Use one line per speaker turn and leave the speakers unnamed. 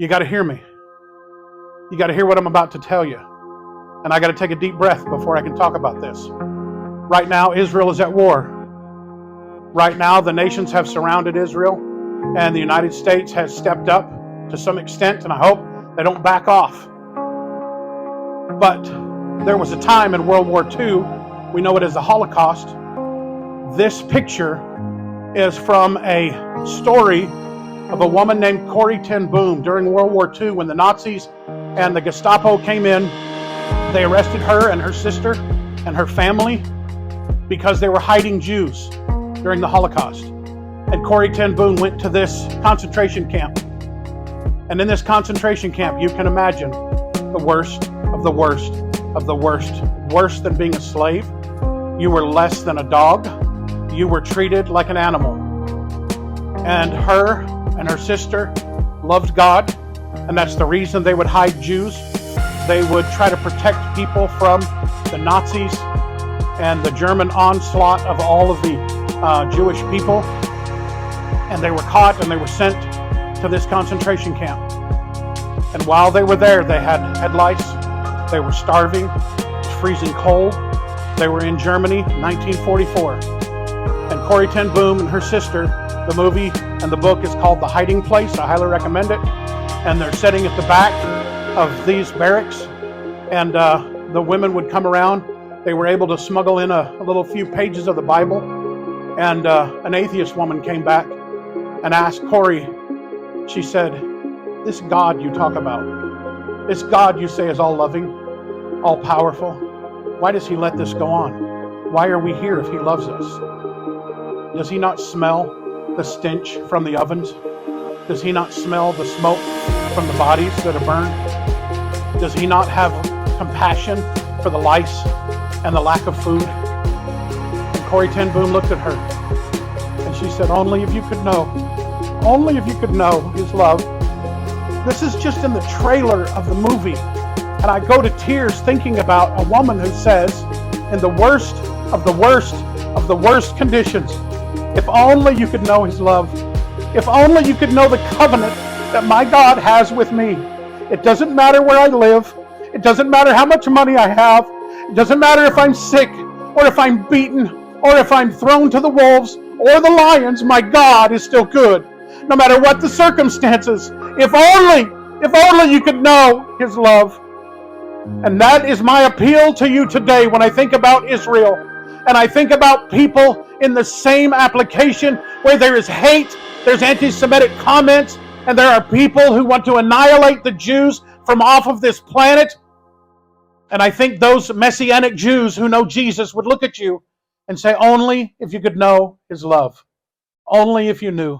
You got to hear me. You got to hear what I'm about to tell you. And I got to take a deep breath before I can talk about this. Right now, Israel is at war. Right now, the nations have surrounded Israel, and the United States has stepped up to some extent, and I hope they don't back off. But there was a time in World War II, we know it as the Holocaust. This picture is from a story of a woman named Corrie ten Boom during World War II when the Nazis and the Gestapo came in. They arrested her and her sister and her family because they were hiding Jews during the Holocaust. And Corrie ten Boom went to this concentration camp. And in this concentration camp, you can imagine the worst of the worst of the worst. Worse than being a slave. You were less than a dog. You were treated like an animal. And her and her sister loved God, and that's the reason they would hide Jews. They would try to protect people from the Nazis and the German onslaught of all of the Jewish people. And they were caught and they were sent to this concentration camp. And while they were there, they had head lice. They were starving. It was freezing cold. They were in Germany, 1944. And Corrie ten Boom and her sister, the movie and the book is called The Hiding Place. I highly recommend it. And they're sitting at the back of these barracks. And the women would come around. They were able to smuggle in a little few pages of the Bible. And an atheist woman came back and asked Corrie, she said, "This God you talk about, this God you say is all loving, all powerful, why does he let this go on? Why are we here if he loves us? Does he not smell the stench from the ovens? Does he not smell the smoke from the bodies that are burned? Does he not have compassion for the lice and the lack of food?" And Corrie ten Boom looked at her and she said, only if you could know his love. This is just in the trailer of the movie. And I go to tears thinking about a woman who says, in the worst of the worst of the worst conditions, if only you could know his love. If only you could know the covenant that my God has with me. It doesn't matter where I live. It doesn't matter how much money I have. It doesn't matter if I'm sick or if I'm beaten or if I'm thrown to the wolves or the lions. My God is still good. No matter what the circumstances. If only you could know his love. And that is my appeal to you today when I think about Israel. And I think about people in the same application where there is hate, there's anti-Semitic comments, and there are people who want to annihilate the Jews from off of this planet. And I think those Messianic Jews who know Jesus would look at you and say, only if you could know his love. Only if you knew.